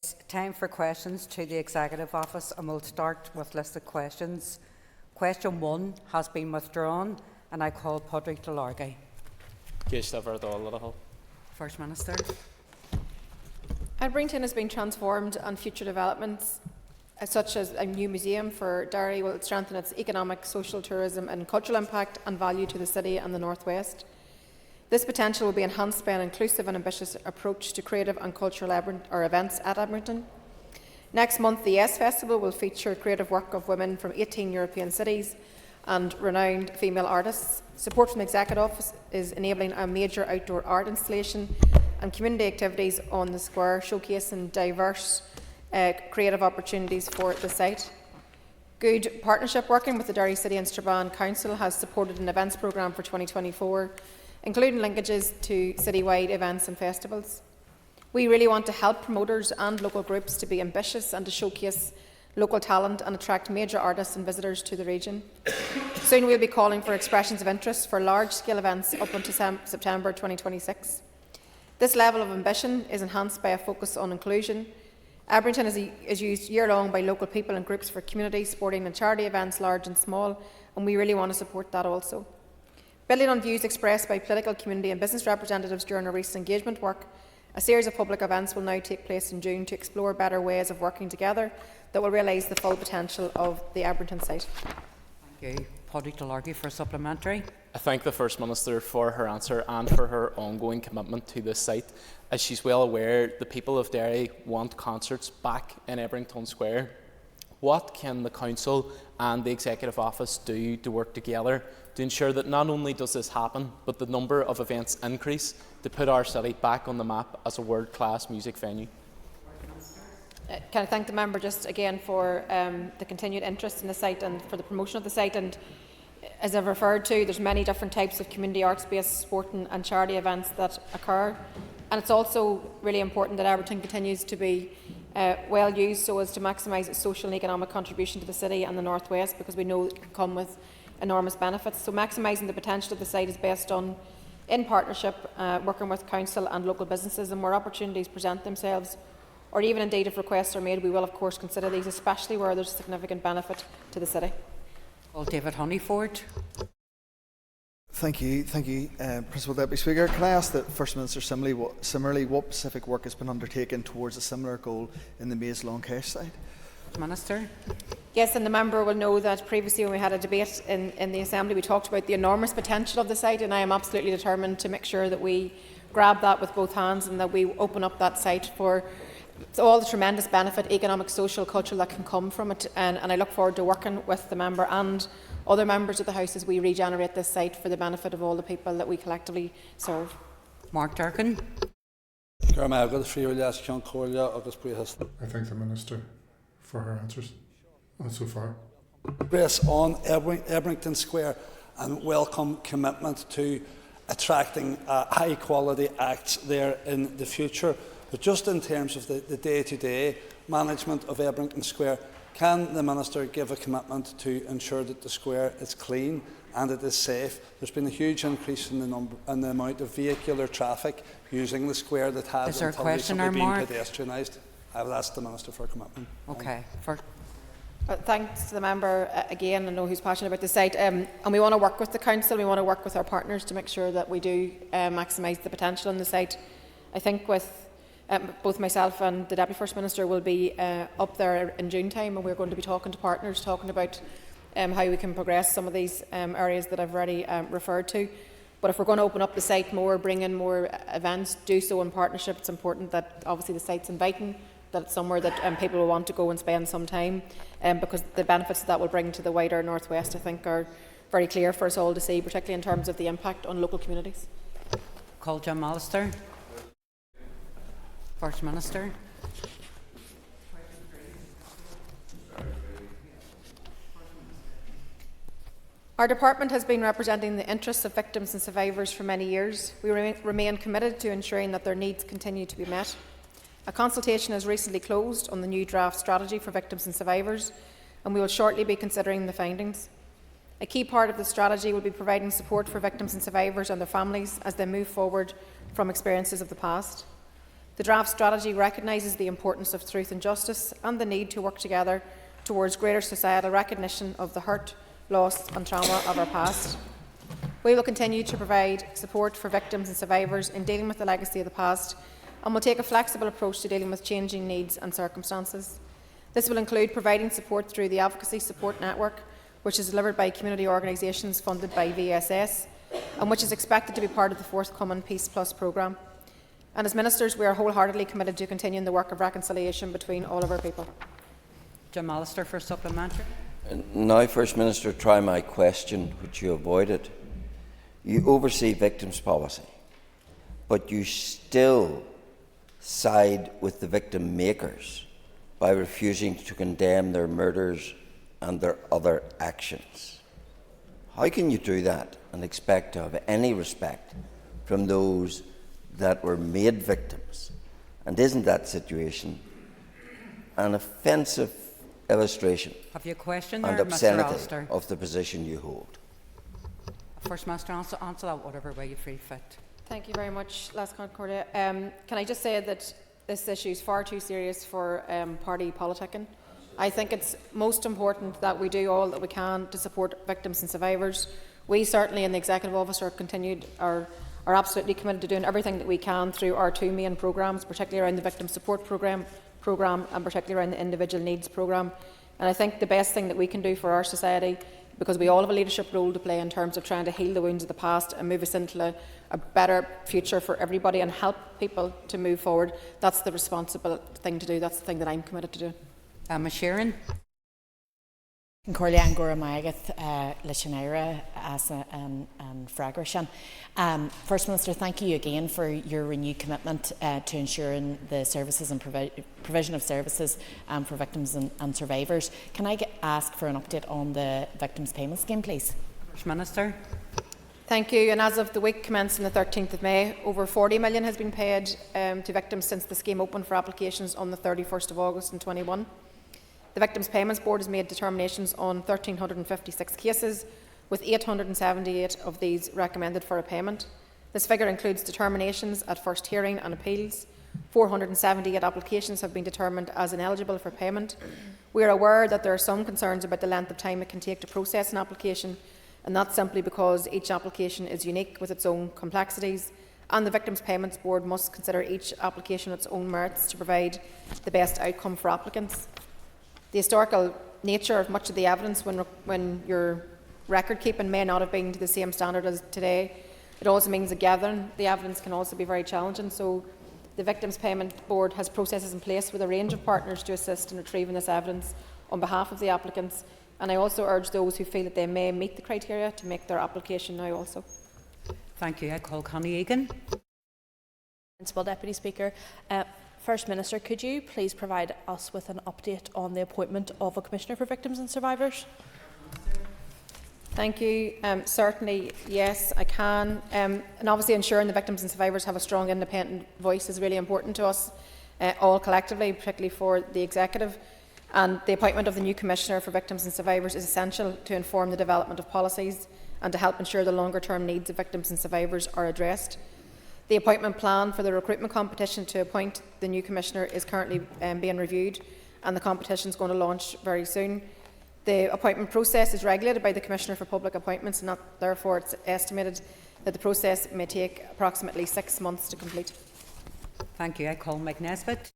It's time for questions to the Executive Office, and we'll start with listed questions. Question 1 has been withdrawn, and I call Padraig Delargy. First Minister. Aberdeen has been transformed, and future developments such as a new museum for Derry will strengthen its economic, social, tourism and cultural impact and value to the city and the North West. This potential will be enhanced by an inclusive and ambitious approach to creative and cultural events at Aberdeen. Next month, the Yes Festival will feature creative work of women from 18 European cities and renowned female artists. Support from the Executive Office is enabling a major outdoor art installation and community activities on the square, showcasing diverse creative opportunities for the site. Good partnership working with the Derry City and Strabane Council has supported an events programme for 2024, including linkages to citywide events and festivals. We really want to help promoters and local groups to be ambitious and to showcase local talent and attract major artists and visitors to the region. Soon we'll be calling for expressions of interest for large-scale events up until September 2026. This level of ambition is enhanced by a focus on inclusion. Aberdeen is used year-long by local people and groups for community, sporting and charity events, large and small, and we really want to support that also. Building on views expressed by political, community and business representatives during our recent engagement work, a series of public events will now take place in June to explore better ways of working together that will realise the full potential of the Aberdeen site. Thank you. Padraig Delargy for supplementary. I thank the First Minister for her answer and for her ongoing commitment to this site. As she's well aware, the people of Derry want concerts back in Ebrington Square. What can the Council and the Executive Office do to work together to ensure that not only does this happen, but the number of events increase to put our city back on the map as a world-class music venue? Can I thank the member just again for the continued interest in the site and for the promotion of the site. And as I've referred to, there's many different types of community arts-based sporting and charity events that occur. And it's also really important that Aberdeen continues to be well used so as to maximise its social and economic contribution to the city and the North West, because we know it can come with enormous benefits. So maximising the potential of the site is best done in partnership, working with council and local businesses, and where opportunities present themselves, or even indeed if requests are made, we will of course consider these, especially where there's significant benefit to the city. Well, David Honeyford. Thank you, Principal Deputy Speaker. Can I ask the First Minister similarly what specific work has been undertaken towards a similar goal in the Maze Long Kesh site? Minister. Yes, and the member will know that previously when we had a debate in the Assembly, we talked about the enormous potential of the site, and I am absolutely determined to make sure that we grab that with both hands and that we open up that site for all the tremendous benefit, economic, social, cultural, that can come from it. And I look forward to working with the member and other members of the House as we regenerate this site for the benefit of all the people that we collectively serve. Mark Durkin. I thank the Minister for her answers so far. Progress on Ebrington Square and welcome commitment to attracting high quality acts there in the future. But just in terms of the day-to-day management of Ebrington Square, can the Minister give a commitment to ensure that the square is clean and it is safe? There's been a huge increase in the amount of vehicular traffic using the square that has until recently been pedestrianised. I will ask the Minister for a commitment. Okay. Thanks to the member again. I know who's passionate about the site, and we want to work with the council. We want to work with our partners to make sure that we do maximise the potential on the site. I think with both myself and the Deputy First Minister will be up there in June time, and we're going to be talking to partners, talking about how we can progress some of these areas that I've already referred to. But if we're going to open up the site more, bring in more events, do so in partnership. It's important that obviously the site's inviting, that it's somewhere that people will want to go and spend some time, because the benefits that will bring to the wider North West, I think, are very clear for us all to see, particularly in terms of the impact on local communities. Call Jim Allister. First Minister. Our department has been representing the interests of victims and survivors for many years. We remain committed to ensuring that their needs continue to be met. A consultation has recently closed on the new draft strategy for victims and survivors, and we will shortly be considering the findings. A key part of the strategy will be providing support for victims and survivors and their families as they move forward from experiences of the past. The draft strategy recognises the importance of truth and justice and the need to work together towards greater societal recognition of the hurt, loss and trauma of our past. We will continue to provide support for victims and survivors in dealing with the legacy of the past, and will take a flexible approach to dealing with changing needs and circumstances. This will include providing support through the Advocacy Support Network, which is delivered by community organisations funded by VSS, and which is expected to be part of the forthcoming Peace Plus programme. And as Ministers, we are wholeheartedly committed to continuing the work of reconciliation between all of our people. Jim Allister for supplementary. Now, First Minister, try my question, which you avoided. You oversee victims' policy, but you still side with the victim makers by refusing to condemn their murders and their other actions. How can you do that and expect to have any respect from those that were made victims? And isn't that situation an offensive illustration Have you a question and there, Mr. obscenity Allister? of the position you hold? First Minister, answer that whatever way you feel fit. Thank you very much, Last Concordia. Can I just say that this issue is far too serious for party politicking. I think it's most important that we do all that we can to support victims and survivors. We certainly in the Executive Office are absolutely committed to doing everything that we can through our two main programmes, particularly around the Victim Support Programme and particularly around the Individual Needs Programme. And I think the best thing that we can do for our society, because we all have a leadership role to play in terms of trying to heal the wounds of the past and move us into a better future for everybody and help people to move forward, that's the responsible thing to do. That's the thing that I'm committed to doing. Ms. Sheeran. Corlean Gora Magath, Lishanera, Asa and Fragrashan. First Minister, thank you again for your renewed commitment to ensuring the services and provision of services for victims and survivors. Can I ask for an update on the Victims Payment Scheme, please? First Minister. Thank you. And as of the week commencing the 13th of May, over 40 million has been paid to victims since the scheme opened for applications on the 31st of August in 2021. The Victims Payments Board has made determinations on 1,356 cases, with 878 of these recommended for a payment. This figure includes determinations at first hearing and appeals. 478 applications have been determined as ineligible for payment. We are aware that there are some concerns about the length of time it can take to process an application, and that's simply because each application is unique with its own complexities, and the Victims Payments Board must consider each application its own merits to provide the best outcome for applicants. The historical nature of much of the evidence when your record keeping may not have been to the same standard as today. It also means that gathering the evidence can also be very challenging. So the Victims Payment Board has processes in place with a range of partners to assist in retrieving this evidence on behalf of the applicants. And I also urge those who feel that they may meet the criteria to make their application now also. Thank you. I call Connie Egan. Principal Deputy Speaker. First Minister, could you please provide us with an update on the appointment of a Commissioner for Victims and Survivors? Thank you. Certainly, yes, I can. And obviously ensuring the victims and survivors have a strong independent voice is really important to us all collectively, particularly for the Executive. And the appointment of the new Commissioner for Victims and Survivors is essential to inform the development of policies and to help ensure the longer-term needs of victims and survivors are addressed. The appointment plan for the recruitment competition to appoint the new Commissioner is currently being reviewed, and the competition is going to launch very soon. The appointment process is regulated by the Commissioner for Public Appointments, and therefore it's estimated that the process may take approximately 6 months to complete. Thank you. I call Mike Nesbitt.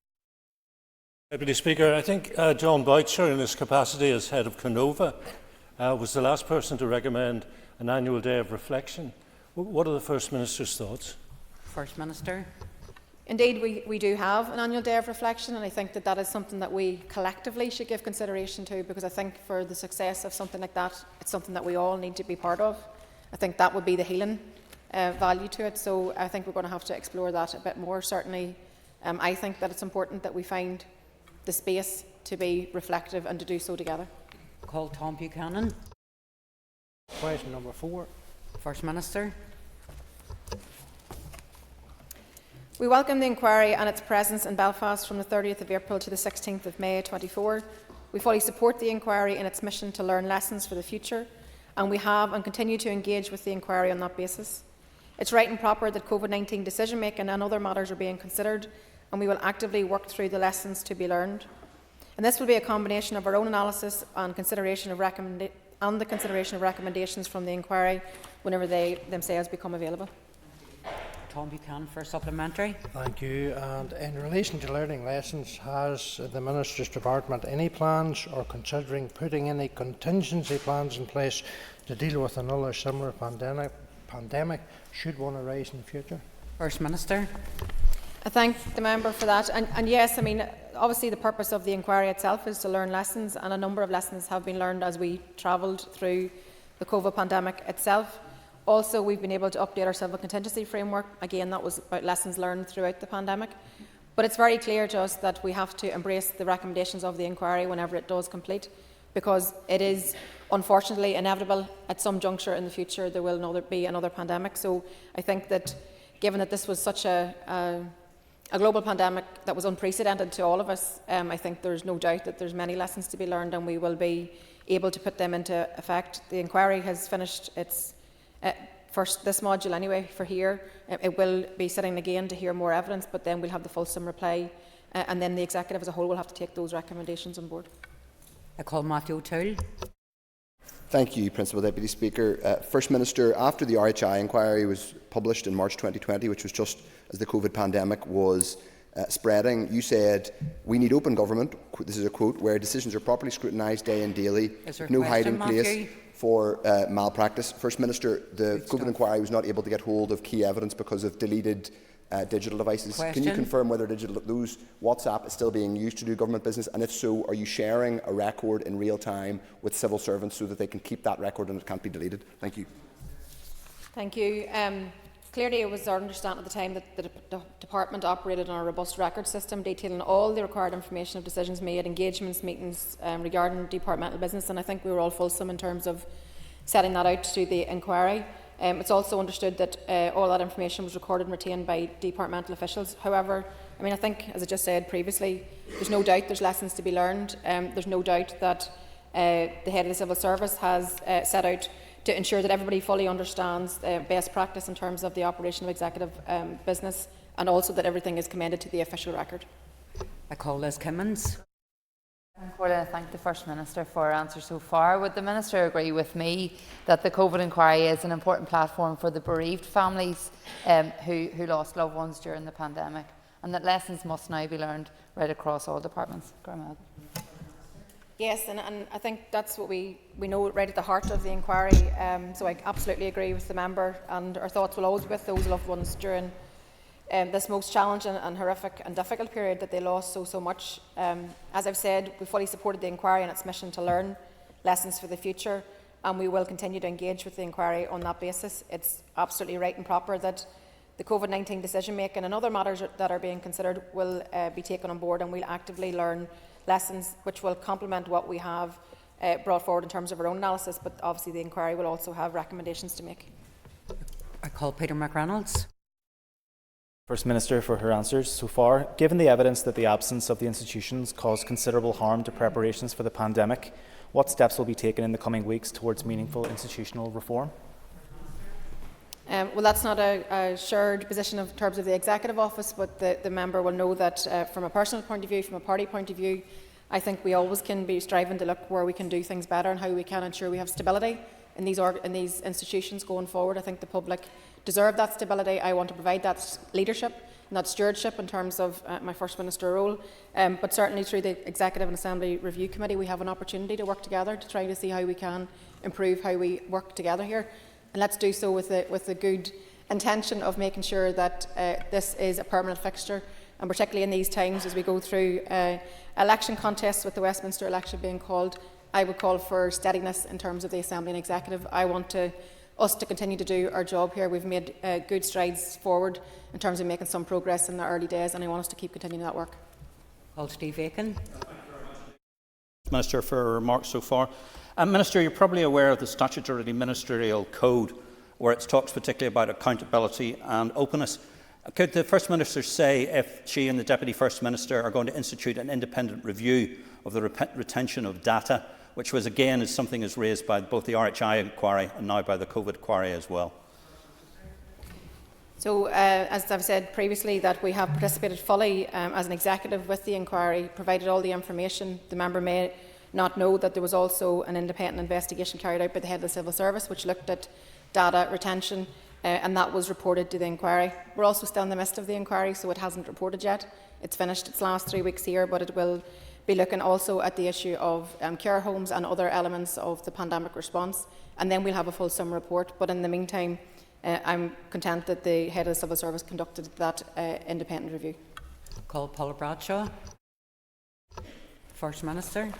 Deputy Speaker, I think John Boucher, in his capacity as head of Canova, was the last person to recommend an annual day of reflection. What are the First Minister's thoughts? First Minister. Indeed, we do have an annual day of reflection, and I think that is something that we collectively should give consideration to, because I think for the success of something like that, it's something that we all need to be part of. I think that would be the healing value to it, so I think we're going to have to explore that a bit more. Certainly, I think that it's important that we find the space to be reflective and to do so together. Call Tom Buchanan. Question number 4. First Minister. We welcome the inquiry and its presence in Belfast from the 30th of April to the 16th of May 2024. We fully support the inquiry in its mission to learn lessons for the future, and we have and continue to engage with the inquiry on that basis. It's right and proper that COVID-19 decision-making and other matters are being considered, and we will actively work through the lessons to be learned. And this will be a combination of our own analysis and consideration of recommendations from the inquiry whenever they themselves become available. Tom Buchanan for supplementary. Thank you. And in relation to learning lessons, has the Minister's Department any plans or considering putting any contingency plans in place to deal with another similar pandemic should one arise in the future? First Minister. I thank the member for that. And yes, I mean, obviously the purpose of the inquiry itself is to learn lessons, and a number of lessons have been learned as we travelled through the COVID pandemic itself. Also, we've been able to update our civil contingency framework. Again, that was about lessons learned throughout the pandemic. But it's very clear to us that we have to embrace the recommendations of the inquiry whenever it does complete, because it is unfortunately inevitable at some juncture in the future there will be another pandemic. So I think that given that this was such a global pandemic that was unprecedented to all of us, I think there's no doubt that there's many lessons to be learned, and we will be able to put them into effect. The inquiry has finished its this module anyway for here. It will be sitting again to hear more evidence, but then we'll have the fulsome reply, and then the executive as a whole will have to take those recommendations on board. I call Matthew O'Toole. Thank you, Principal Deputy Speaker. First Minister, after the RHI inquiry was published in March 2020, which was just as the COVID pandemic was spreading, you said, "We need open government," this is a quote, "where decisions are properly scrutinised day and daily, no hiding place for malpractice." First Minister, the COVID inquiry was not able to get hold of key evidence because of deleted digital devices. Can you confirm whether those WhatsApp is still being used to do government business, and if so, are you sharing a record in real time with civil servants so that they can keep that record and it can't be deleted? Thank you. Thank you. Clearly, it was our understanding at the time that the Department operated on a robust record system detailing all the required information of decisions made, engagements, meetings regarding departmental business, and I think we were all fulsome in terms of setting that out to the inquiry. It's also understood that all that information was recorded and retained by departmental officials. However, I mean, I think, as I just said previously, there's no doubt there's lessons to be learned. There's no doubt that the head of the civil service has set out to ensure that everybody fully understands best practice in terms of the operation of executive business, and also that everything is commended to the official record. I call Liz Kimmins. I thank the First Minister for her answer so far. Would the Minister agree with me that the COVID inquiry is an important platform for the bereaved families who lost loved ones during the pandemic, and that lessons must now be learned right across all departments? Yes, and I think that's what we know right at the heart of the inquiry. So I absolutely agree with the member, and our thoughts will always be with those loved ones during this most challenging and horrific and difficult period that they lost so much. As I've said, we fully supported the inquiry and its mission to learn lessons for the future, and we will continue to engage with the inquiry on that basis. It's absolutely right and proper that the COVID-19 decision making and other matters that are being considered will be taken on board, and we'll actively learn lessons which will complement what we have brought forward in terms of our own analysis, but obviously the inquiry will also have recommendations to make. I call Peter McReynolds. First Minister for her answers so far. Given the evidence that the absence of the institutions caused considerable harm to preparations for the pandemic, what steps will be taken in the coming weeks towards meaningful institutional reform? Well, that's not a shared position in terms of the Executive Office, but the member will know that from a personal point of view, from a party point of view, I think we always can be striving to look where we can do things better and how we can ensure we have stability in these institutions going forward. I think the public deserve that stability. I want to provide that leadership and that stewardship in terms of my First Minister role. But certainly through the Executive and Assembly Review Committee, we have an opportunity to work together to try to see how we can improve how we work together here. And let's do so with the good intention of making sure that this is a permanent fixture, and particularly in these times as we go through election contests with the Westminster election being called, I would call for steadiness in terms of the Assembly and Executive. I want us to continue to do our job here. We've made good strides forward in terms of making some progress in the early days, and I want us to keep continuing that work. Call Steve Aiken. Minister for her remarks so far. Minister, you're probably aware of the statutory ministerial code, where it talks particularly about accountability and openness. Could the First Minister say if she and the Deputy First Minister are going to institute an independent review of the retention of data, which was again is something is raised by both the RHI inquiry and now by the COVID inquiry as well? So, as I've said previously, that we have participated fully as an executive with the inquiry, provided all the information. The member may not know that there was also an independent investigation carried out by the head of the Civil Service, which looked at data retention, and that was reported to the inquiry. We're also still in the midst of the inquiry, so it hasn't reported yet. It's finished its last 3 weeks here, but it will be looking also at the issue of care homes and other elements of the pandemic response, and then we'll have a fulsome report. But in the meantime, I'm content that the head of the Civil Service conducted that independent review. Call Paula Bradshaw. First Minister.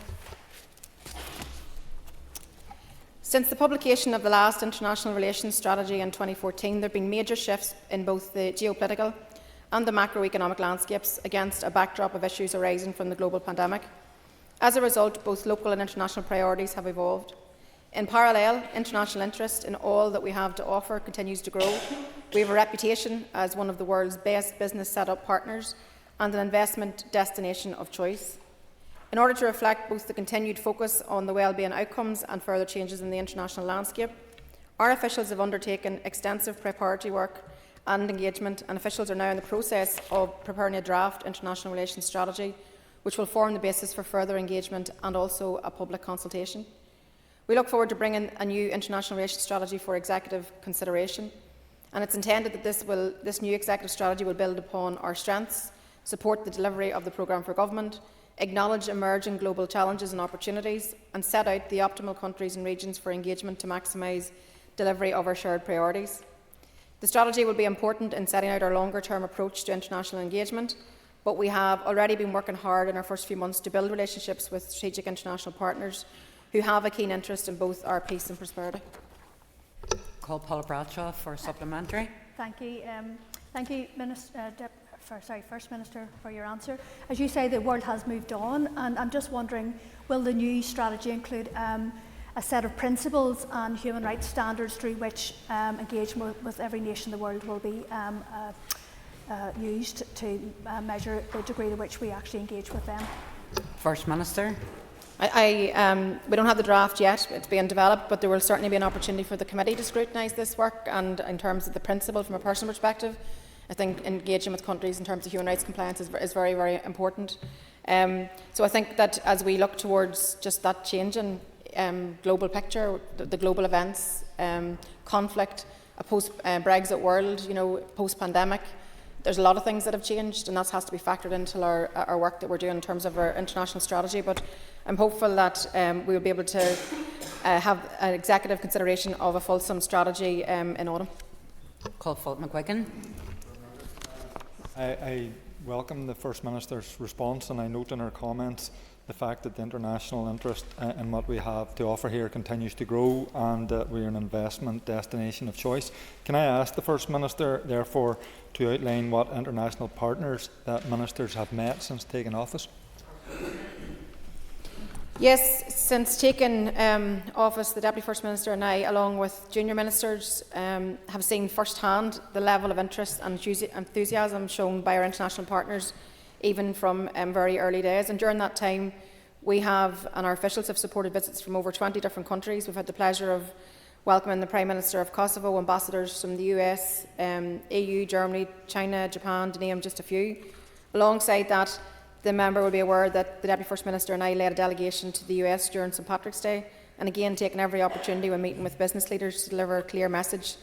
Since the publication of the last international relations strategy in 2014, there have been major shifts in both the geopolitical and the macroeconomic landscapes against a backdrop of issues arising from the global pandemic. As a result, both local and international priorities have evolved. In parallel, international interest in all that we have to offer continues to grow. We have a reputation as one of the world's best business set-up partners and an investment destination of choice. In order to reflect both the continued focus on the wellbeing outcomes and further changes in the international landscape, our officials have undertaken extensive preparatory work and engagement, and officials are now in the process of preparing a draft international relations strategy, which will form the basis for further engagement and also a public consultation. We look forward to bringing a new international relations strategy for executive consideration, and it's intended that this new executive strategy will build upon our strengths, support the delivery of the programme for government, acknowledge emerging global challenges and opportunities, and set out the optimal countries and regions for engagement to maximise delivery of our shared priorities. The strategy will be important in setting out our longer-term approach to international engagement, but we have already been working hard in our first few months to build relationships with strategic international partners who have a keen interest in both our peace and prosperity. Call Paula Bradshaw for supplementary. Thank you. Thank you, First Minister, for your answer. As you say, the world has moved on, and I'm just wondering, will the new strategy include a set of principles and human rights standards through which engagement with every nation in the world will be used to measure the degree to which we actually engage with them? First Minister. We don't have the draft yet, it's being developed, but there will certainly be an opportunity for the committee to scrutinise this work, and in terms of the principle from a personal perspective, I think engaging with countries in terms of human rights compliance is very, very important. So I think that as we look towards just that changing global picture, the global events, conflict, a post-Brexit world, post-pandemic, there's a lot of things that have changed, and that has to be factored into our work that we're doing in terms of our international strategy. But I'm hopeful that we will be able to have an executive consideration of a fulsome strategy in autumn. Call Fulton McGuigan. I welcome the First Minister's response, and I note in her comments the fact that the international interest in what we have to offer here continues to grow, and that we are an investment destination of choice. Can I ask the First Minister, therefore, to outline what international partners that ministers have met since taking office? Yes, since taking office, the Deputy First Minister and I, along with junior ministers, have seen firsthand the level of interest and enthusiasm shown by our international partners, even from very early days. And during that time, we have, and our officials have supported visits from over 20 different countries. We've had the pleasure of welcoming the Prime Minister of Kosovo, ambassadors from the US, EU, Germany, China, Japan, to name just a few. Alongside that, the member will be aware that the Deputy First Minister and I led a delegation to the US during St Patrick's Day, and again taking every opportunity when meeting with business leaders to deliver a clear message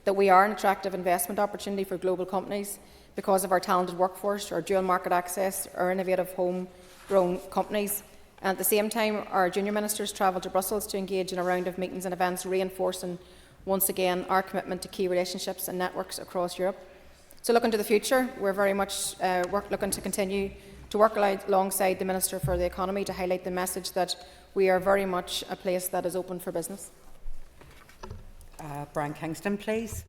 that we are an attractive investment opportunity for global companies because of our talented workforce, our dual market access, our innovative homegrown companies. And at the same time, our junior ministers travelled to Brussels to engage in a round of meetings and events, reinforcing once again our commitment to key relationships and networks across Europe. So looking to the future, we're very much looking to continue to work alongside the Minister for the Economy to highlight the message that we are very much a place that is open for business. Brian Kingston, please.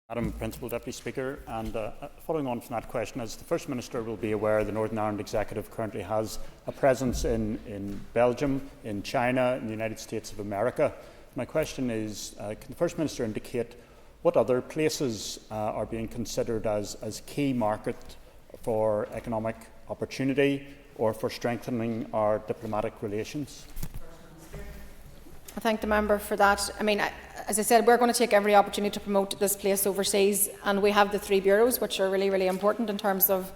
Madam Principal Deputy Speaker, and following on from that question, as the First Minister will be aware, the Northern Ireland Executive currently has a presence in Belgium, in China, in the United States of America. My question is, can the First Minister indicate what other places are being considered as key market for economic opportunity or for strengthening our diplomatic relations? I thank the member for that. I mean, as I said, we're going to take every opportunity to promote this place overseas, and we have the 3 bureaus, which are really, really important in terms of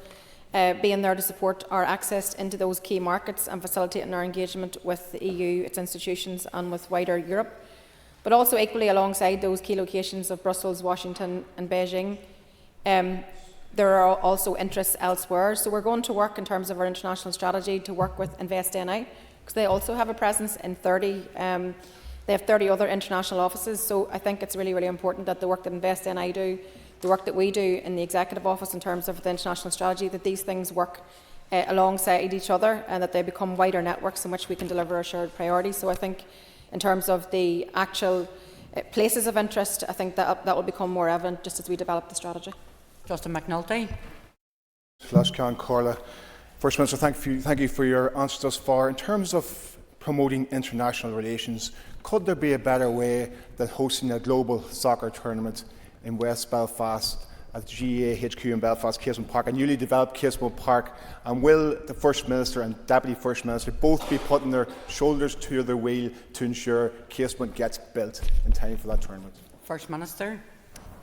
being there to support our access into those key markets and facilitating our engagement with the EU, its institutions, and with wider Europe. But also equally alongside those key locations of Brussels, Washington and Beijing, there are also interests elsewhere. So we're going to work in terms of our international strategy to work with InvestNI, because they also have a presence in 30. They have 30 other international offices. So I think it's really, really important that the work that InvestNI do, the work that we do in the Executive Office in terms of the international strategy, that these things work alongside each other and that they become wider networks in which we can deliver our shared priorities. So I think in terms of the actual places of interest, I think that will become more evident just as we develop the strategy. Justin McNulty. Lashkan Corla. First Minister, thank you for your answers thus far. In terms of promoting international relations, could there be a better way than hosting a global soccer tournament in West Belfast at the GAA HQ in Belfast, Casement Park, a newly developed Casement Park? And will the First Minister and Deputy First Minister both be putting their shoulders to the wheel to ensure Casement gets built in time for that tournament? First Minister.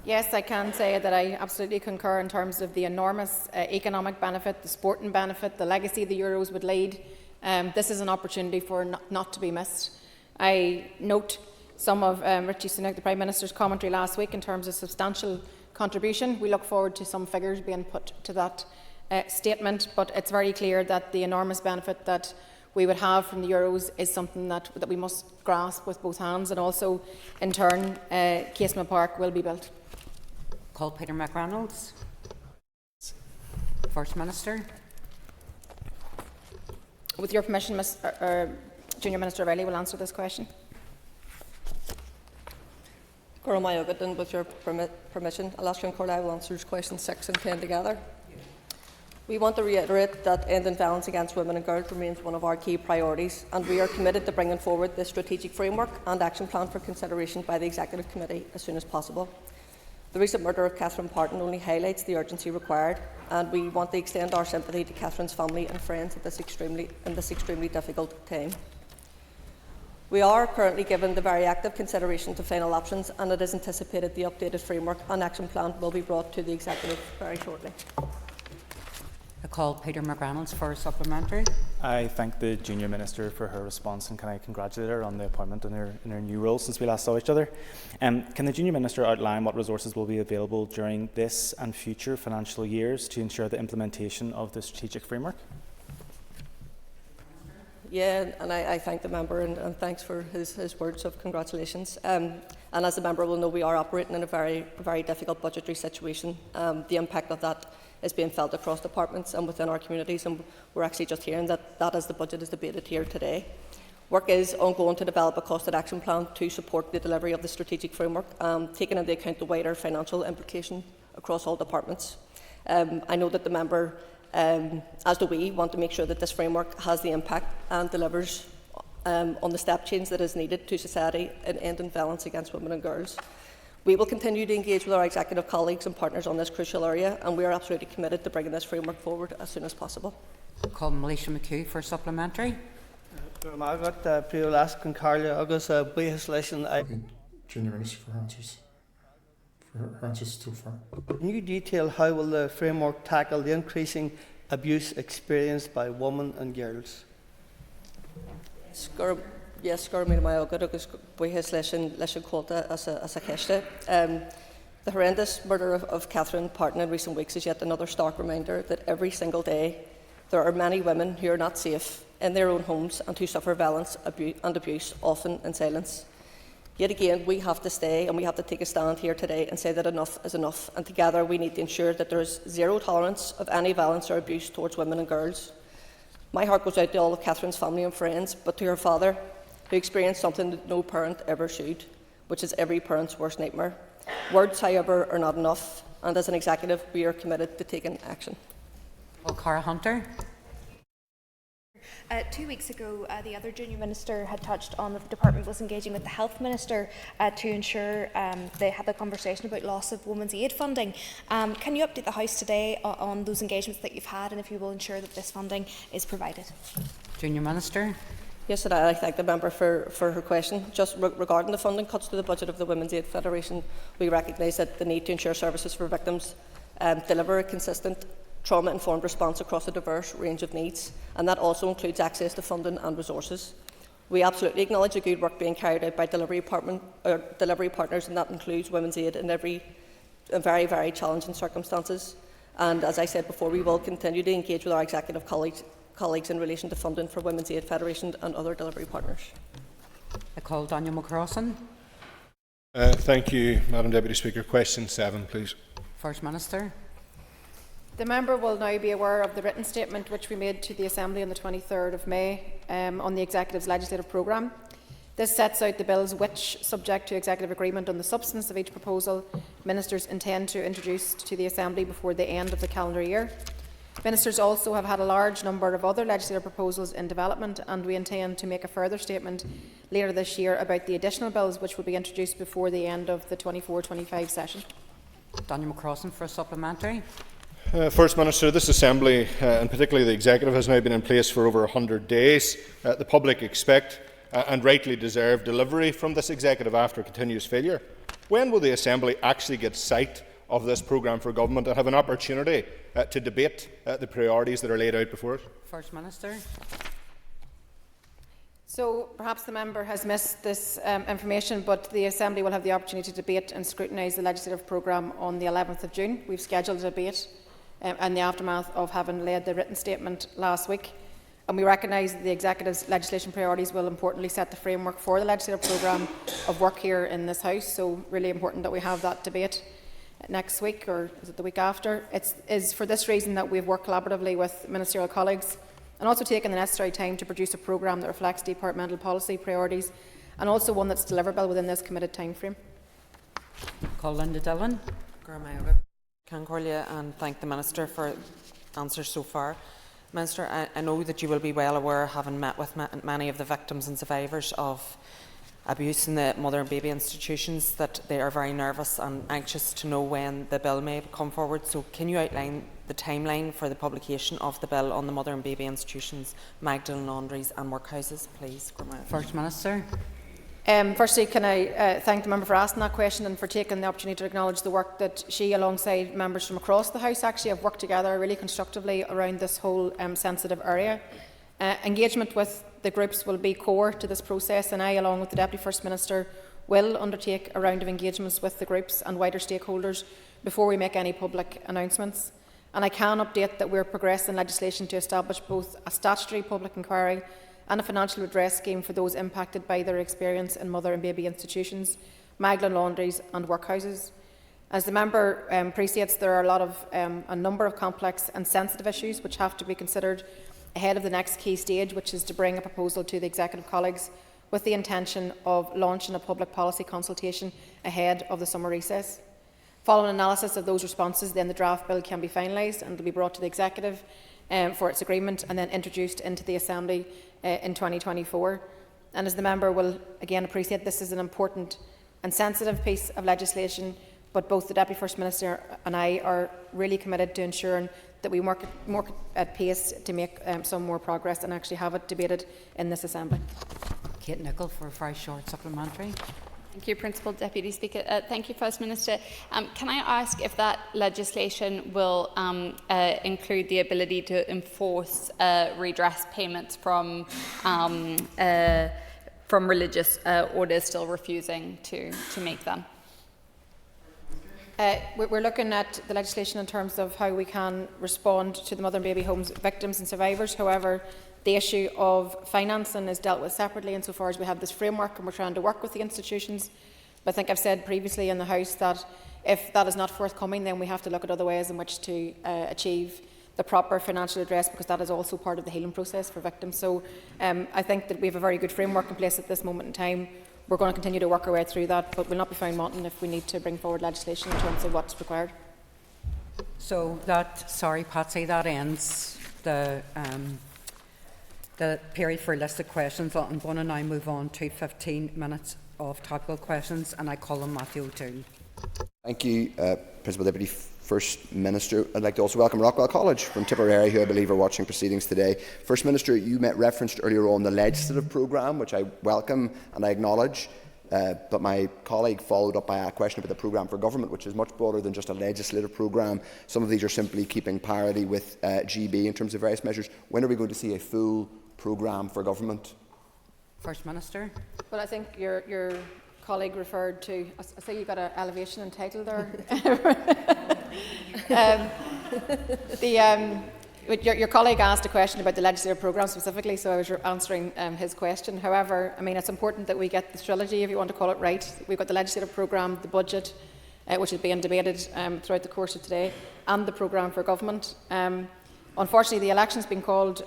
Yes, I can say that I absolutely concur in terms of the enormous economic benefit, the sporting benefit, the legacy the Euros would lead. This is an opportunity for not to be missed. I note some of Richie Sunak, the Prime Minister's commentary last week in terms of substantial contribution. We look forward to some figures being put to that statement, but it's very clear that the enormous benefit that we would have from the Euros is something that we must grasp with both hands, and also in turn Casement Park will be built. Call Peter McReynolds. First Minister. With your permission, Junior Minister Riley will answer this question. And with your permission, Alaska and Corley will answer questions 6 and 10 together. We want to reiterate that ending violence against women and girls remains one of our key priorities, and we are committed to bringing forward the strategic framework and action plan for consideration by the Executive Committee as soon as possible. The recent murder of Catherine Parton only highlights the urgency required, and we want to extend our sympathy to Catherine's family and friends at this extremely difficult time. We are currently given the very active consideration to final options, and it is anticipated the updated framework and action plan will be brought to the Executive very shortly. I call Peter McReynolds for a supplementary. I thank the Junior Minister for her response, and can I congratulate her on the appointment in her new role since we last saw each other. Can the Junior Minister outline what resources will be available during this and future financial years to ensure the implementation of the strategic framework? Yeah, and I thank the member and thanks for his words of congratulations. And as the member will know, we are operating in a very difficult budgetary situation. The impact of that is being felt across departments and within our communities, and we're actually just hearing that as the budget is debated here today. Work is ongoing to develop a costed action plan to support the delivery of the strategic framework, taking into account the wider financial implication across all departments. I know that the member, as do we, want to make sure that this framework has the impact and delivers on the step change that is needed to society in ending violence against women and girls. We will continue to engage with our executive colleagues and partners on this crucial area, and we are absolutely committed to bringing this framework forward as soon as possible. Call Melissa McHugh for supplementary. Junior Minister for her answers so far. Can you detail how will the framework tackle the increasing abuse experienced by women and girls? Yes, the horrendous murder of Catherine Parton in recent weeks is yet another stark reminder that every single day there are many women who are not safe in their own homes and who suffer violence and abuse, often in silence. Yet again, we have to stay and we have to take a stand here today and say that enough is enough, and together we need to ensure that there is zero tolerance of any violence or abuse towards women and girls. My heart goes out to all of Catherine's family and friends, but to her father, who experienced something that no parent ever should, which is every parent's worst nightmare. Words, however, are not enough, and as an executive, we are committed to taking action. Cara Hunter. 2 weeks ago, the other Junior Minister had touched on the Department was engaging with the Health Minister to ensure they had a conversation about loss of women's aid funding. Can you update the House today on those engagements that you've had, and if you will ensure that this funding is provided? Junior Minister. Yes, and I thank the member for her question. Just regarding the funding cuts to the budget of the Women's Aid Federation, we recognise that the need to ensure services for victims deliver a consistent, trauma-informed response across a diverse range of needs, and that also includes access to funding and resources. We absolutely acknowledge the good work being carried out by delivery partners, and that includes Women's Aid in very, very challenging circumstances. And as I said before, we will continue to engage with our executive colleagues in relation to funding for Women's Aid Federation and other delivery partners. I call Daniel McCrossan. Thank you, Madam Deputy Speaker. Question 7, please. First Minister. The member will now be aware of the written statement which we made to the Assembly on the 23rd of May on the Executive's legislative programme. This sets out the bills which, subject to executive agreement on the substance of each proposal, Ministers intend to introduce to the Assembly before the end of the calendar year. Ministers also have had a large number of other legislative proposals in development, and we intend to make a further statement later this year about the additional bills which will be introduced before the end of the 24-25 session. Daniel McCrossan for a supplementary. First Minister, this Assembly, and particularly the Executive, has now been in place for over 100 days. The public expect and rightly deserve delivery from this Executive after continuous failure. When will the Assembly actually get sight of this programme for government and have an opportunity to debate the priorities that are laid out before us? First Minister. So perhaps the member has missed this information, but the Assembly will have the opportunity to debate and scrutinise the legislative programme on the 11th of June. We've scheduled a debate in the aftermath of having laid the written statement last week. And we recognise that the Executive's legislation priorities will importantly set the framework for the legislative programme of work here in this House. So really important that we have that debate next week, or is it the week after? It is for this reason that we've worked collaboratively with ministerial colleagues and also taken the necessary time to produce a programme that reflects departmental policy priorities and also one that's deliverable within this committed timeframe. Call Linda Dillon. Concordia, and thank the Minister for answers so far. Minister, I know that you will be well aware, having met with many of the victims and survivors of abuse in the mother and baby institutions, that they are very nervous and anxious to know when the bill may come forward. So can you outline the timeline for the publication of the bill on the mother and baby institutions, Magdalen laundries and workhouses, please? First Minister. Firstly, can I thank the member for asking that question and for taking the opportunity to acknowledge the work that she, alongside members from across the House, actually have worked together really constructively around this whole sensitive area. Engagement with the groups will be core to this process, and I, along with the Deputy First Minister, will undertake a round of engagements with the groups and wider stakeholders before we make any public announcements. And I can update that we are progressing legislation to establish both a statutory public inquiry and a financial redress scheme for those impacted by their experience in mother and baby institutions, Magdalen laundries and workhouses. As the member appreciates, there are a number of complex and sensitive issues which have to be considered ahead of the next key stage, which is to bring a proposal to the executive colleagues with the intention of launching a public policy consultation ahead of the summer recess. Following analysis of those responses, then the draft bill can be finalised and will be brought to the executive for its agreement and then introduced into the Assembly in 2024. And as the member will again appreciate, this is an important and sensitive piece of legislation, but both the Deputy First Minister and I are really committed to ensuring that we work more at pace to make some more progress and actually have it debated in this Assembly. Kate Nicholl for a very short supplementary. Thank you, Principal Deputy Speaker. Thank you, First Minister. Can I ask if that legislation will include the ability to enforce redress payments from religious orders still refusing to make them? We're looking at the legislation in terms of how we can respond to the mother and baby homes victims and survivors. However, the issue of financing is dealt with separately insofar as we have this framework and we're trying to work with the institutions. But I think I've said previously in the House that if that is not forthcoming, then we have to look at other ways in which to achieve the proper financial redress, because that is also part of the healing process for victims. So I think that we have a very good framework in place at this moment in time. We're going to continue to work our way through that, but we'll not be found wanting if we need to bring forward legislation in terms of what's required. So that, sorry Patsy, that ends the period for listed questions. I'm going to now move on to 15 minutes of topical questions, and I call on Matthew O'Toole. Thank you, Principal Deputy. First Minister, I'd like to also welcome Rockwell College from Tipperary, who I believe are watching proceedings today. First Minister, you referenced earlier on the legislative programme, which I welcome and I acknowledge, but my colleague followed up by a question about the programme for government, which is much broader than just a legislative programme. Some of these are simply keeping parity with GB in terms of various measures. When are we going to see a full programme for government? First Minister. Well, I think your colleague referred to, I say you got an elevation in title there. Your colleague asked a question about the legislative programme specifically, so I was answering his question. However, I mean, it's important that we get the trilogy, if you want to call it right. We've got the legislative programme, the budget, which is being debated throughout the course of today, and the programme for government. Unfortunately, the election's been called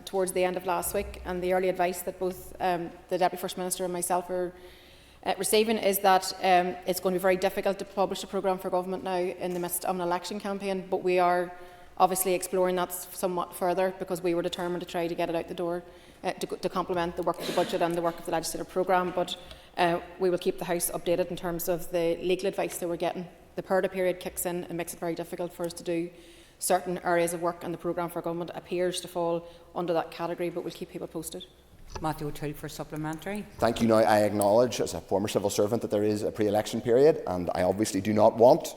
towards the end of last week, and the early advice that both the Deputy First Minister and myself are receiving is that it's going to be very difficult to publish a programme for government now in the midst of an election campaign, but we are obviously exploring that somewhat further because we were determined to try to get it out the door to complement the work of the budget and the work of the legislative programme. But we will keep the House updated in terms of the legal advice that we're getting. The purdah period kicks in and makes it very difficult for us to do certain areas of work, and the programme for government appears to fall under that category, but we'll keep people posted. Matthew O'Toole for supplementary. Thank you. Now, I acknowledge as a former civil servant that there is a pre-election period, and I obviously do not want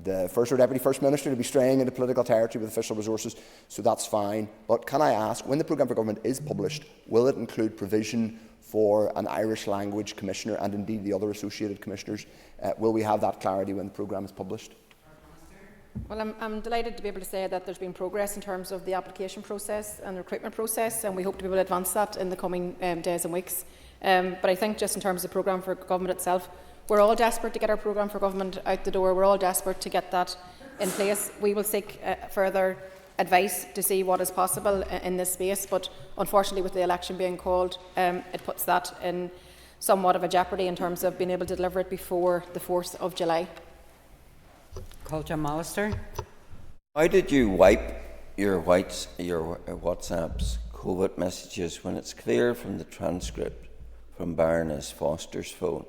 the First or Deputy First Minister to be straying into political territory with official resources, so that's fine. But can I ask, when the programme for government is published, will it include provision for an Irish language commissioner and indeed the other associated commissioners? Will we have that clarity when the programme is published? Well, I'm delighted to be able to say that there's been progress in terms of the application process and the recruitment process, and we hope to be able to advance that in the coming days and weeks. But I think just in terms of the programme for government itself, we're all desperate to get our programme for government out the door. We're all desperate to get that in place. We will seek further advice to see what is possible in this space, but unfortunately with the election being called, it puts that in somewhat of a jeopardy in terms of being able to deliver it before the 4th of July. Colin Mallister. Why did you wipe your WhatsApp's COVID messages when it's clear from the transcript from Baroness Foster's phone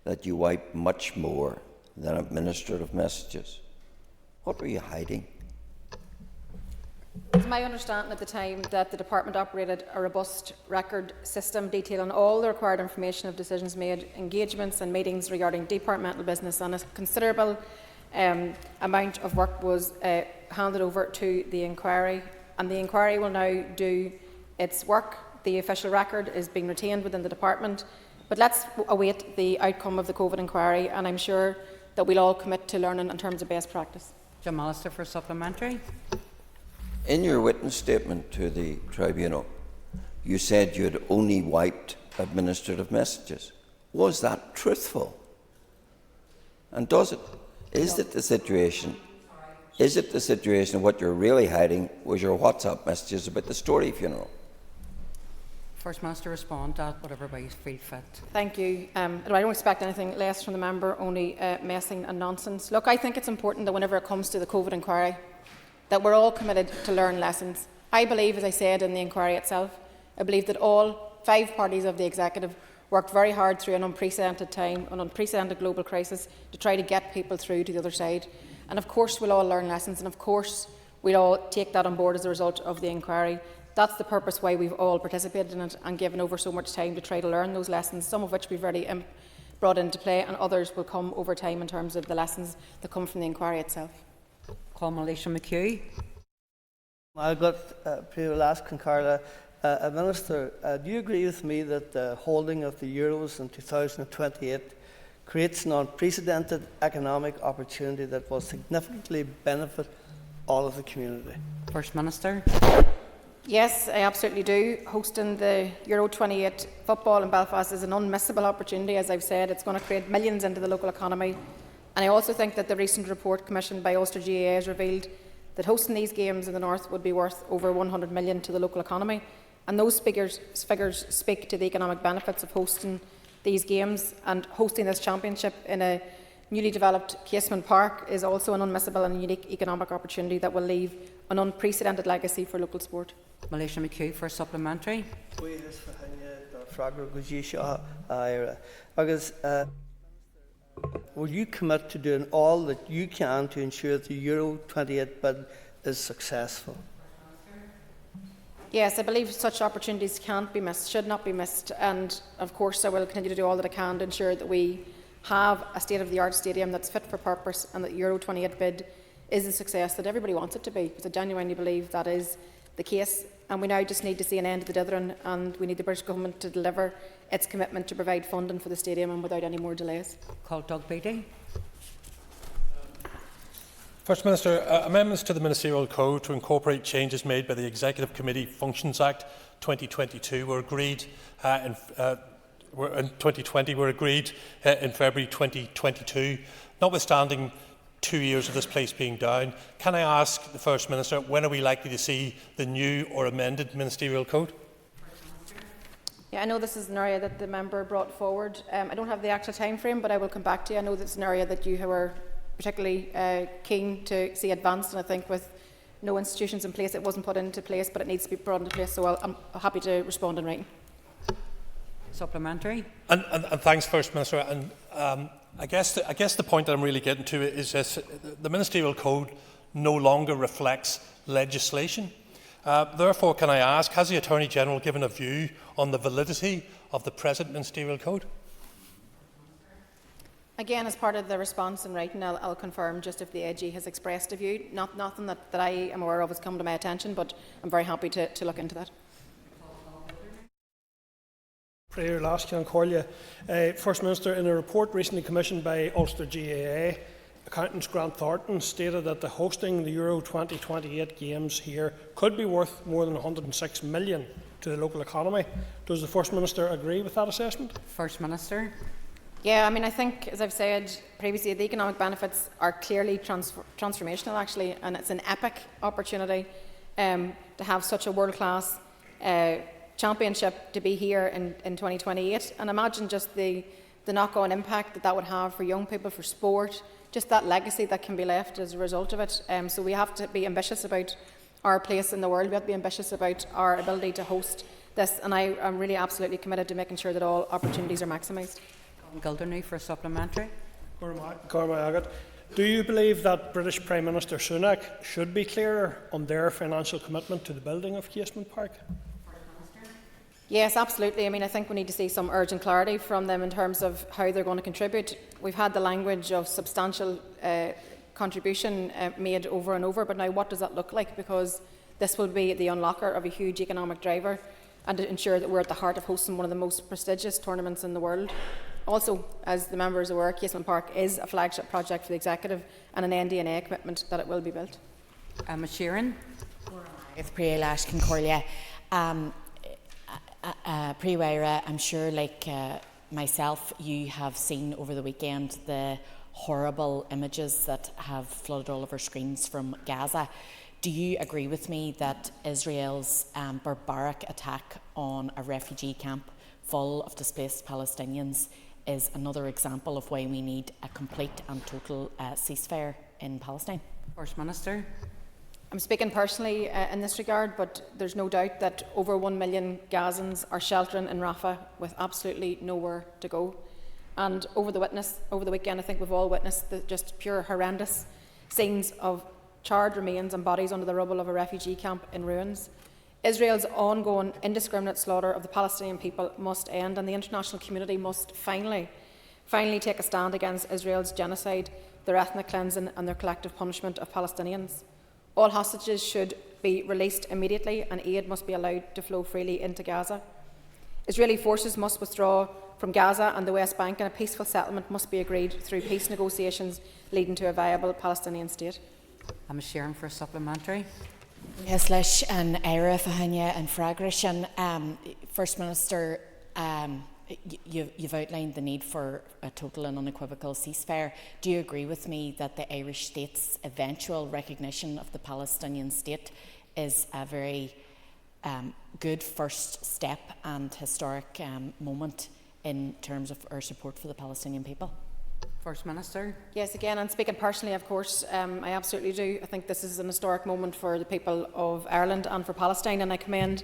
that you wiped much more than administrative messages? What were you hiding? It's my understanding at the time that the department operated a robust record system detailing all the required information of decisions made, engagements and meetings regarding departmental business, and a considerable amount of work was handed over to the inquiry, and the inquiry will now do its work. The official record is being retained within the department, but let's await the outcome of the COVID inquiry, and I'm sure that we'll all commit to learning in terms of best practice. John Mallister for supplementary. In your witness statement to the tribunal, you said you had only wiped administrative messages. Was that truthful? And is it the situation what you're really hiding was your WhatsApp messages about the Story funeral? First Minister, respond to whatever way you feel fit. Thank you. I don't expect anything less from the member, only messing and nonsense. Look, I think it's important that whenever it comes to the COVID inquiry, that we're all committed to learn lessons. I believe, as I said in the inquiry itself, I believe that all 5 parties of the executive worked very hard through an unprecedented time, an unprecedented global crisis, to try to get people through to the other side. And of course we'll all learn lessons, and of course we'll all take that on board as a result of the inquiry. That's the purpose why we've all participated in it and given over so much time to try to learn those lessons, some of which we've already brought into play, and others will come over time in terms of the lessons that come from the inquiry itself. Call Alicia McHugh. I've got will ask Carla. Minister, do you agree with me that the holding of the Euros in 2028 creates an unprecedented economic opportunity that will significantly benefit all of the community? First Minister. Yes, I absolutely do. Hosting the Euro 28 football in Belfast is an unmissable opportunity. As I've said, it's going to create millions into the local economy. And I also think that the recent report commissioned by Ulster GAA has revealed that hosting these games in the north would be worth over 100 million to the local economy. And those figures speak to the economic benefits of hosting these games, and hosting this championship in a newly developed Casement Park is also an unmissable and unique economic opportunity that will leave an unprecedented legacy for local sport. Alicia McHugh for supplementary. will you commit to doing all that you can to ensure that the Euro 28 bid is successful? Yes, I believe such opportunities can't be missed, should not be missed, and of course I will continue to do all that I can to ensure that we have a state-of-the-art stadium that's fit for purpose and that the Euro 28 bid is a success that everybody wants it to be, because I genuinely believe that is the case. And we now just need to see an end to the dithering, and we need the British Government to deliver its commitment to provide funding for the stadium and without any more delays. Call Doug Beattie. First Minister, amendments to the Ministerial Code to incorporate changes made by the Executive Committee Functions Act 2022 were agreed in 2020 were agreed in February 2022. Notwithstanding 2 years of this place being down, can I ask the First Minister, when are we likely to see the new or amended Ministerial Code? Yeah, I know this is an area that the member brought forward. I don't have the actual time frame, but I will come back to you. I know that's an area that you were particularly keen to see advanced, and I think with no institutions in place it wasn't put into place, but it needs to be brought into place, so I'm happy to respond in writing. Supplementary. And thanks, First Minister. And I guess the point that I'm really getting to is this: the Ministerial Code no longer reflects legislation. Therefore, can I ask, has the Attorney General given a view on the validity of the present Ministerial Code? Again, as part of the response in writing, I'll confirm just if the AG has expressed a view. Nothing that I am aware of has come to my attention, but I'm very happy to look into that. Prayer last Corlia. First Minister, in a report recently commissioned by Ulster GAA, accountants Grant Thornton stated that the hosting the Euro 2028 games here could be worth more than 106 million to the local economy. Does the First Minister agree with that assessment? First Minister. Yeah, I mean, I think, as I've said previously, the economic benefits are clearly transformational, actually, and it's an epic opportunity to have such a world-class championship to be here in 2028. And imagine just the knock-on impact that would have for young people, for sport, just that legacy that can be left as a result of it. So we have to be ambitious about our place in the world. We have to be ambitious about our ability to host this, and I am really absolutely committed to making sure that all opportunities are maximised. Gilderney for a supplementary. Do you believe that British Prime Minister Sunak should be clearer on their financial commitment to the building of Casement Park? Yes, absolutely. I mean, I think we need to see some urgent clarity from them in terms of how they're going to contribute. We've had the language of substantial contribution made over and over, but now what does that look like? Because this will be the unlocker of a huge economic driver and to ensure that we're at the heart of hosting one of the most prestigious tournaments in the world. Also, as the member is aware, Casement Park is a flagship project for the Executive and an NDNA commitment that it will be built. Emma Sheeran. Pre-Waira, I'm sure, like myself, you have seen over the weekend the horrible images that have flooded all of our screens from Gaza. Do you agree with me that Israel's barbaric attack on a refugee camp full of displaced Palestinians is another example of why we need a complete and total ceasefire in Palestine? First Minister. I'm speaking personally in this regard, but there's no doubt that over 1 million Gazans are sheltering in Rafah with absolutely nowhere to go. And over the weekend, I think we've all witnessed the just pure horrendous scenes of charred remains and bodies under the rubble of a refugee camp in ruins. Israel's ongoing indiscriminate slaughter of the Palestinian people must end, and the international community must finally take a stand against Israel's genocide, their ethnic cleansing and their collective punishment of Palestinians. All hostages should be released immediately, and aid must be allowed to flow freely into Gaza. Israeli forces must withdraw from Gaza and the West Bank, and a peaceful settlement must be agreed through peace negotiations leading to a viable Palestinian state. I'm sharing for a supplementary. Yes, leis an éire fahaine and fragration. First Minister, you've outlined the need for a total and unequivocal ceasefire. Do you agree with me that the Irish state's eventual recognition of the Palestinian state is a very good first step and historic moment in terms of our support for the Palestinian people? First Minister. Yes, again, and speaking personally, of course, I absolutely do. I think this is an historic moment for the people of Ireland and for Palestine, and I commend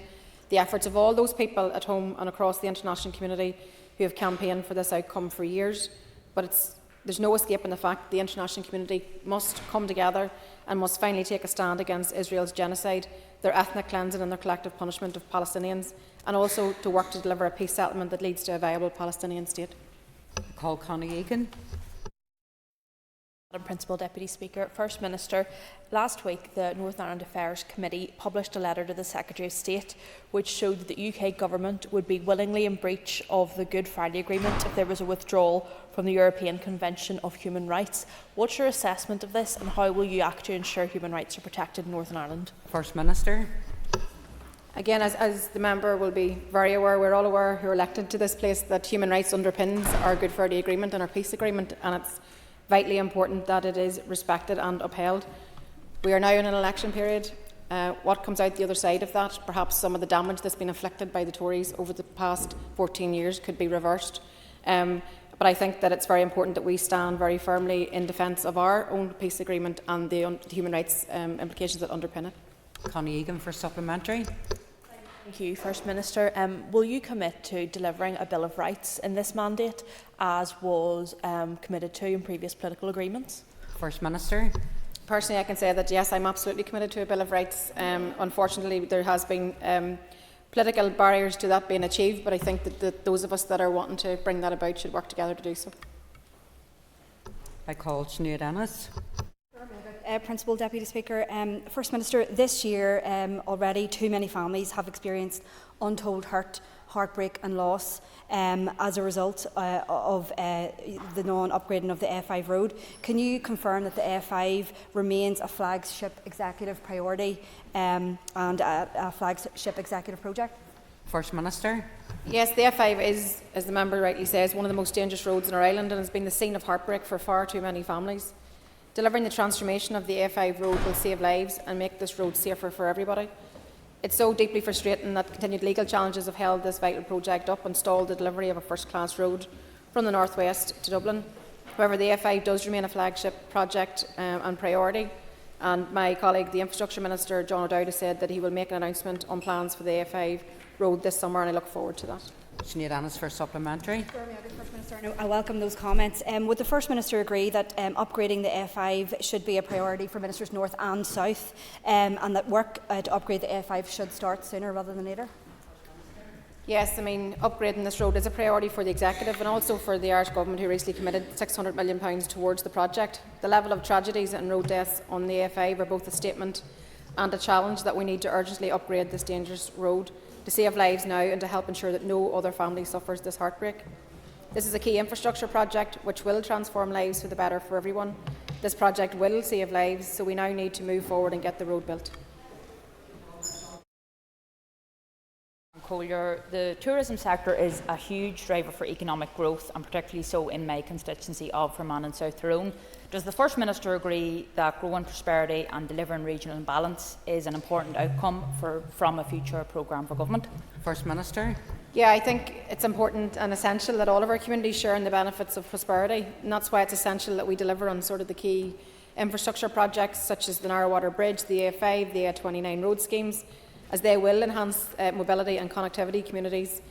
the efforts of all those people at home and across the international community who have campaigned for this outcome for years. But it's there's no escaping the fact the international community must come together and must finally take a stand against Israel's genocide, their ethnic cleansing and their collective punishment of Palestinians, and also to work to deliver a peace settlement that leads to a viable Palestinian state. Call Connie Egan. Madam Principal Deputy Speaker, First Minister, last week the Northern Ireland Affairs Committee published a letter to the Secretary of State which showed that the UK Government would be willingly in breach of the Good Friday Agreement if there was a withdrawal from the European Convention of Human Rights. What's your assessment of this and how will you act to ensure human rights are protected in Northern Ireland? First Minister. Again, as the member will be very aware, we're all aware who are elected to this place that human rights underpins our Good Friday Agreement and our peace agreement, and it's vitally important that it is respected and upheld. We are now in an election period. What comes out the other side of that, perhaps some of the damage that's been inflicted by the Tories over the past 14 years could be reversed. But I think that it's very important that we stand very firmly in defence of our own peace agreement and the human rights implications that underpin it. Connie Egan for supplementary. Thank you, First Minister. Will you commit to delivering a Bill of Rights in this mandate, as was committed to in previous political agreements? First Minister. Personally, I can say that yes, I'm absolutely committed to a Bill of Rights. Unfortunately, there has been political barriers to that being achieved, but I think that those of us that are wanting to bring that about should work together to do so. I call Sinead Ennis. Principal Deputy Speaker, First Minister, this year already too many families have experienced untold hurt, heartbreak and loss as a result of the non-upgrading of the A5 road. Can you confirm that the A5 remains a flagship executive priority and a flagship executive project? First Minister. Yes, the A5 is, as the member rightly says, one of the most dangerous roads in our island and has been the scene of heartbreak for far too many families. Delivering the transformation of the A5 road will save lives and make this road safer for everybody. It's so deeply frustrating that continued legal challenges have held this vital project up and stalled the delivery of a first-class road from the North West to Dublin. However, the A5 does remain a flagship project and priority, and my colleague, the Infrastructure Minister, John O'Dowd, has said that he will make an announcement on plans for the A5 road this summer, and I look forward to that. Sinead Ennis for supplementary. First Minister, I welcome those comments. Would the First Minister agree that upgrading the A5 should be a priority for Ministers North and South, and that work to upgrade the A5 should start sooner rather than later? Yes, I mean, upgrading this road is a priority for the Executive and also for the Irish Government, who recently committed £600 million towards the project. The level of tragedies and road deaths on the A5 are both a statement and a challenge that we need to urgently upgrade this dangerous road to save lives now and to help ensure that no other family suffers this heartbreak. This is a key infrastructure project which will transform lives for the better for everyone. This project will save lives, so we now need to move forward and get the road built. Collier, the tourism sector is a huge driver for economic growth, and particularly so in my constituency of Fermanagh and South Tyrone. Does the First Minister agree that growing prosperity and delivering regional balance is an important outcome from a future programme for government? First Minister. Yeah, I think it's important and essential that all of our communities share in the benefits of prosperity, and that's why it's essential that we deliver on sort of the key infrastructure projects such as the Narrow Bridge, the A5, the A29 road schemes, as they will enhance mobility and connectivity communities,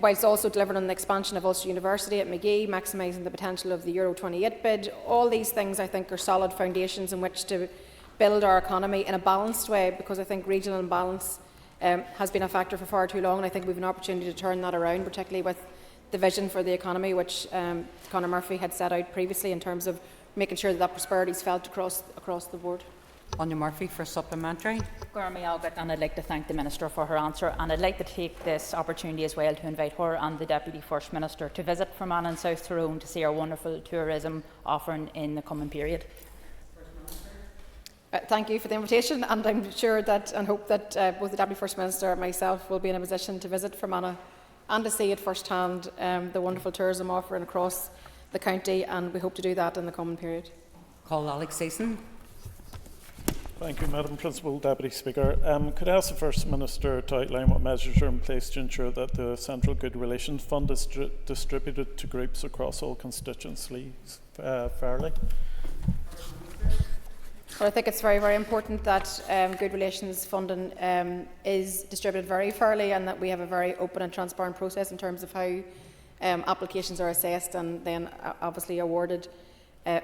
whilst also delivering on the expansion of Ulster University at Magee, maximising the potential of the Euro 28 bid. All these things, I think, are solid foundations in which to build our economy in a balanced way, because I think regional imbalance has been a factor for far too long, and I think we have an opportunity to turn that around, particularly with the vision for the economy which Conor Murphy had set out previously in terms of making sure that prosperity is felt across the board. Anya Murphy for supplementary. And I'd like to thank the Minister for her answer, and I'd like to take this opportunity as well to invite her and the Deputy First Minister to visit Fermanagh and South Tyrone to see our wonderful tourism offering in the coming period. Thank you for the invitation, and I'm sure that and hope that both the Deputy First Minister and myself will be in a position to visit Fermanagh and to see at first hand the wonderful tourism offering across the county, and we hope to do that in the coming period. Call Alex Eason. Thank you, Madam Principal Deputy Speaker. Could I ask the First Minister to outline what measures are in place to ensure that the Central Good Relations Fund is distributed to groups across all constituencies fairly? Well, I think it's very, very important that good relations funding is distributed very fairly, and that we have a very open and transparent process in terms of how applications are assessed and then obviously awarded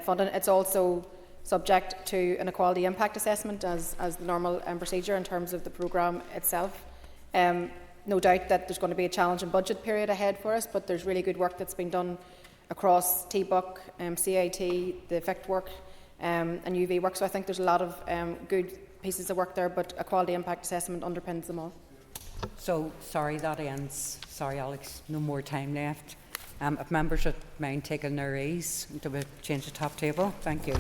funding. It's also subject to an equality impact assessment as the normal procedure in terms of the programme itself. No doubt that there's going to be a challenging budget period ahead for us, but there's really good work that's been done across TBUC, CIT, the FICT work and UV work. So I think there's a lot of good pieces of work there, but a quality impact assessment underpins them all. So, sorry, that ends. Sorry, Alex, no more time left. If members would mind taking their ease, do we change the top table? Thank you.